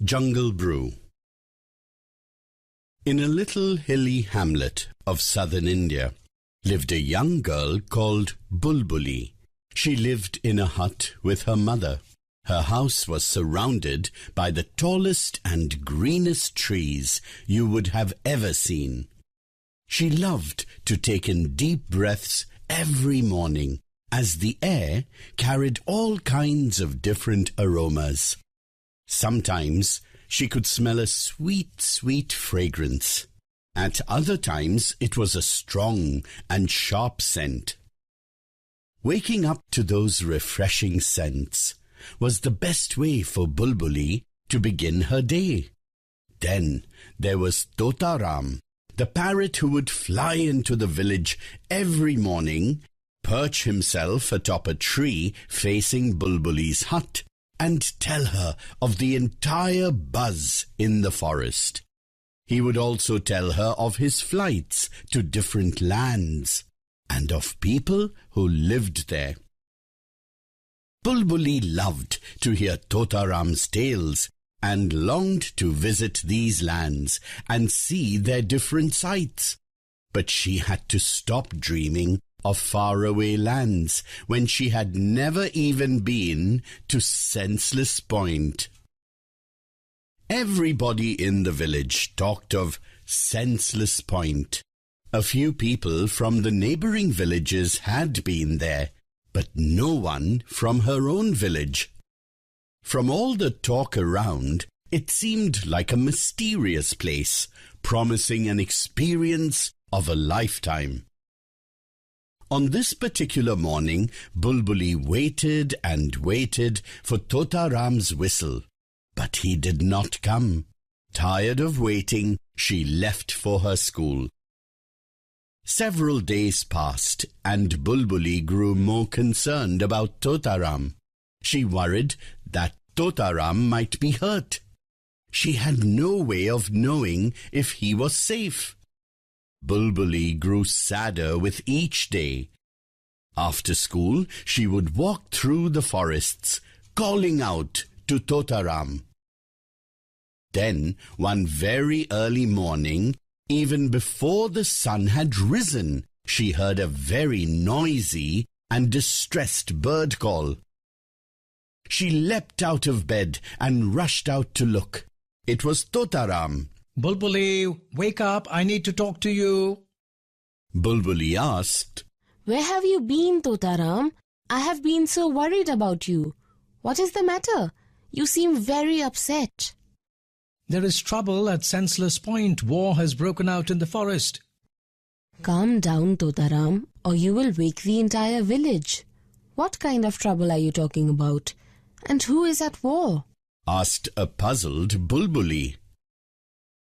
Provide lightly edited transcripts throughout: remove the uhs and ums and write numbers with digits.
Jungle Brew. In a little hilly hamlet of southern India lived a young girl called Bulbuli. She lived in a hut with her mother. Her house was surrounded by the tallest and greenest trees you would have ever seen. She loved to take in deep breaths every morning, as the air carried all kinds of different aromas. Sometimes she could smell a sweet, sweet fragrance. At other times it was a strong and sharp scent. Waking up to those refreshing scents was the best way for Bulbuli to begin her day. Then there was Totaram, the parrot who would fly into the village every morning, perch himself atop a tree facing Bulbuli's hut, and tell her of the entire buzz in the forest. He would also tell her of his flights to different lands and of people who lived there. Bulbuli loved to hear Totaram's tales and longed to visit these lands and see their different sights. But she had to stop dreaming of faraway lands when she had never even been to Senseless Point. Everybody in the village talked of Senseless Point. A few people from the neighboring villages had been there, but no one from her own village. From all the talk around, it seemed like a mysterious place, promising an experience of a lifetime. On this particular morning, Bulbuli waited and waited for Totaram's whistle, but he did not come. Tired of waiting, she left for her school. Several days passed, and Bulbuli grew more concerned about Totaram. She worried that Totaram might be hurt. She had no way of knowing if he was safe. Bulbuli grew sadder with each day. After school, she would walk through the forests, calling out to Totaram. Then, one very early morning, even before the sun had risen, she heard a very noisy and distressed bird call. She leapt out of bed and rushed out to look. It was Totaram. Bulbuli, wake up, I need to talk to you. Bulbuli asked, Where have you been, Totaram? I have been so worried about you. What is the matter? You seem very upset. There is trouble at Senseless Point. War has broken out in the forest. Calm down, Totaram, or you will wake the entire village. What kind of trouble are you talking about? And who is at war? asked a puzzled Bulbuli.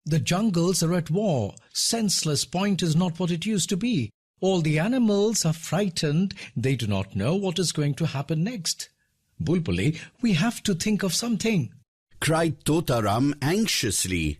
The jungles are at war. Senseless Point is not what it used to be. All the animals are frightened. They do not know what is going to happen next. Bulbuli, we have to think of something, cried Totaram anxiously.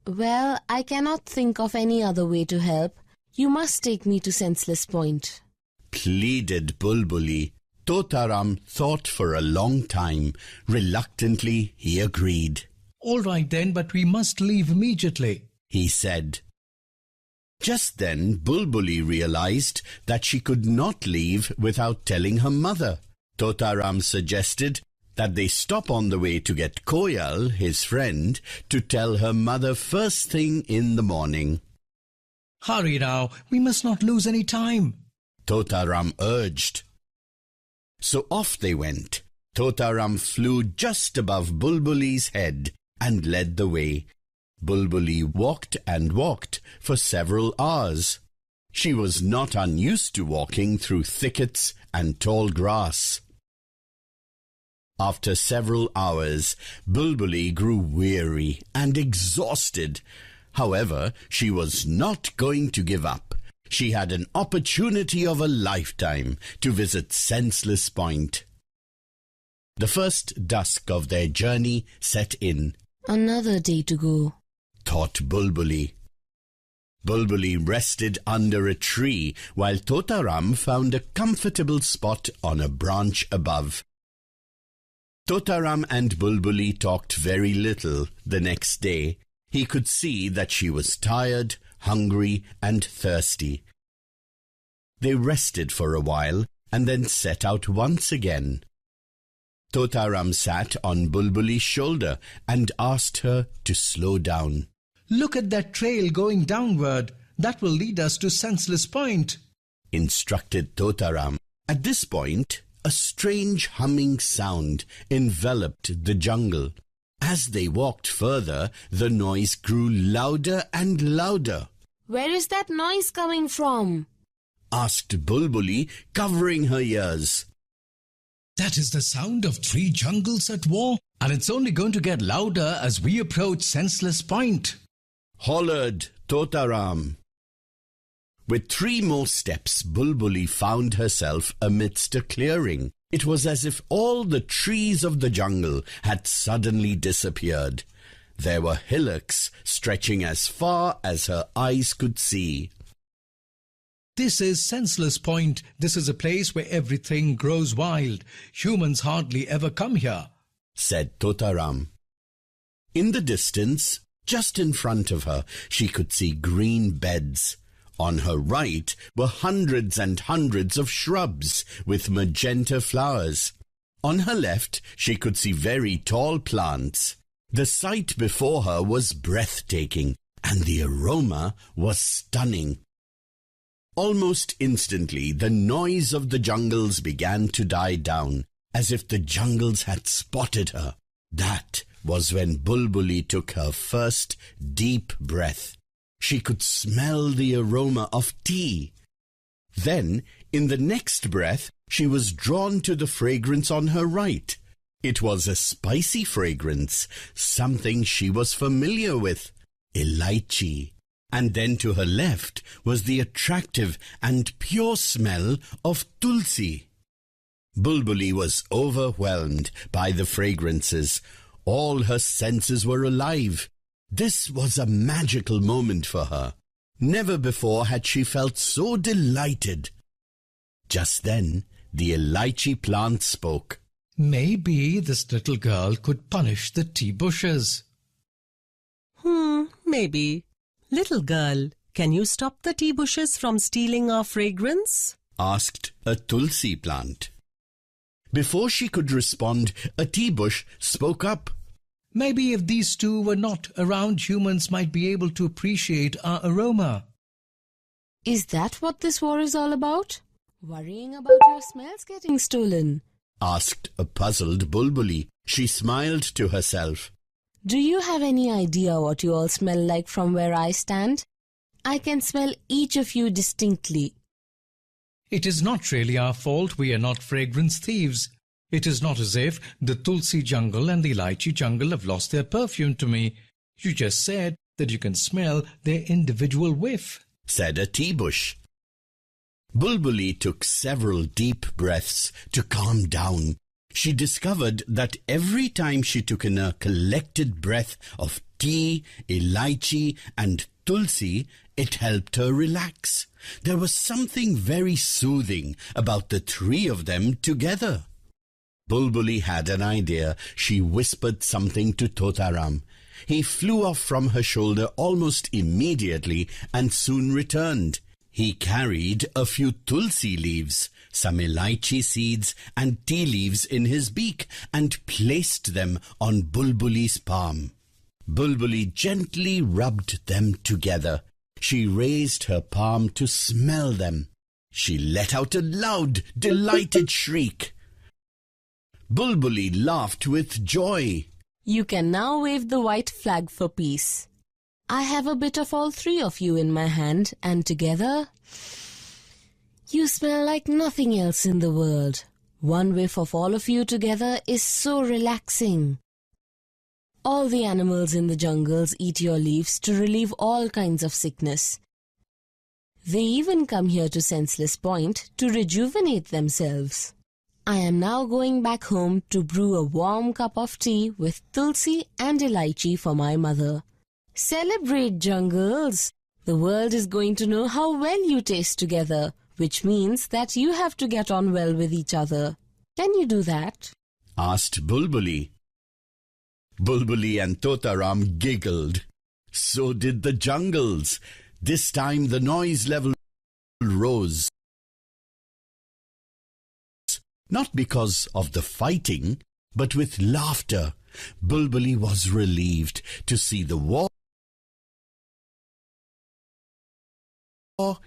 Well, I cannot think of any other way to help. You must take me to Senseless Point, pleaded Bulbuli. Totaram thought for a long time. Reluctantly, he agreed. All right then, but we must leave immediately, he said. Just then, Bulbuli realized that she could not leave without telling her mother. Totaram suggested that they stop on the way to get Koyal, his friend, to tell her mother first thing in the morning. Hurry now, we must not lose any time, Totaram urged. So off they went. Totaram flew just above Bulbuli's head and led the way. Bulbuli walked and walked for several hours. She was not unused to walking through thickets and tall grass. After several hours, Bulbuli grew weary and exhausted. However, she was not going to give up. She had an opportunity of a lifetime to visit Senseless Point. The first dusk of their journey set in. Another day to go, thought Bulbuli. Bulbuli rested under a tree while Totaram found a comfortable spot on a branch above. Totaram and Bulbuli talked very little the next day. He could see that she was tired, hungry, and thirsty. They rested for a while and then set out once again. Totaram sat on Bulbuli's shoulder and asked her to slow down. Look at that trail going downward. That will lead us to Senseless Point, instructed Totaram. At this point, a strange humming sound enveloped the jungle. As they walked further, the noise grew louder and louder. Where is that noise coming from? Asked Bulbuli, covering her ears. That is the sound of 3 jungles at war, and it's only going to get louder as we approach Senseless Point, hollered Totaram. With 3 more steps, Bulbuli found herself amidst a clearing. It was as if all the trees of the jungle had suddenly disappeared. There were hillocks stretching as far as her eyes could see. This is Senseless Point. This is a place where everything grows wild. Humans hardly ever come here, said Totaram. In the distance, just in front of her, she could see green beds. On her right were hundreds and hundreds of shrubs with magenta flowers. On her left, she could see very tall plants. The sight before her was breathtaking, and the aroma was stunning. Almost instantly, the noise of the jungles began to die down, as if the jungles had spotted her. That was when Bulbuli took her first deep breath. She could smell the aroma of tea. Then, in the next breath, she was drawn to the fragrance on her right. It was a spicy fragrance, something she was familiar with, elaichi. And then to her left was the attractive and pure smell of tulsi. Bulbuli was overwhelmed by the fragrances. All her senses were alive. This was a magical moment for her. Never before had she felt so delighted. Just then, the elaichi plant spoke. Maybe this little girl could punish the tea bushes. Maybe. Little girl, can you stop the tea bushes from stealing our fragrance? Asked a tulsi plant. Before she could respond, a tea bush spoke up. Maybe if these 2 were not around, humans might be able to appreciate our aroma. Is that what this war is all about? Worrying about your smells getting stolen? Asked a puzzled Bulbuli. She smiled to herself. Do you have any idea what you all smell like from where I stand? I can smell each of you distinctly. It is not really our fault. We are not fragrance thieves. It is not as if the Tulsi jungle and the Elaichi jungle have lost their perfume to me. You just said that you can smell their individual whiff, said a tea bush. Bulbuli took several deep breaths to calm down. She discovered that every time she took in a collected breath of tea, elaichi, and tulsi, it helped her relax. There was something very soothing about the 3 of them together. Bulbuli had an idea. She whispered something to Totaram. He flew off from her shoulder almost immediately and soon returned. He carried a few tulsi leaves, some elaichi seeds and tea leaves in his beak and placed them on Bulbuli's palm. Bulbuli gently rubbed them together. She raised her palm to smell them. She let out a loud, delighted shriek. Bulbuli laughed with joy. You can now wave the white flag for peace. I have a bit of all 3 of you in my hand, and together, you smell like nothing else in the world. One whiff of all of you together is so relaxing. All the animals in the jungles eat your leaves to relieve all kinds of sickness. They even come here to Senseless Point to rejuvenate themselves. I am now going back home to brew a warm cup of tea with tulsi and elaichi for my mother. Celebrate, jungles! The world is going to know how well you taste together, which means that you have to get on well with each other. Can you do that? asked Bulbuli. Bulbuli and Totaram giggled. So did the jungles. This time the noise level rose. Not because of the fighting, but with laughter. Bulbuli was relieved to see the war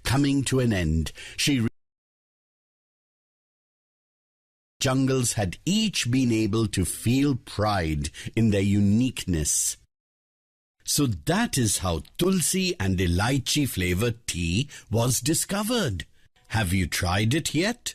coming to an end. Jungles had each been able to feel pride in their uniqueness. So that is how tulsi and elaichi flavored tea was discovered. Have you tried it yet?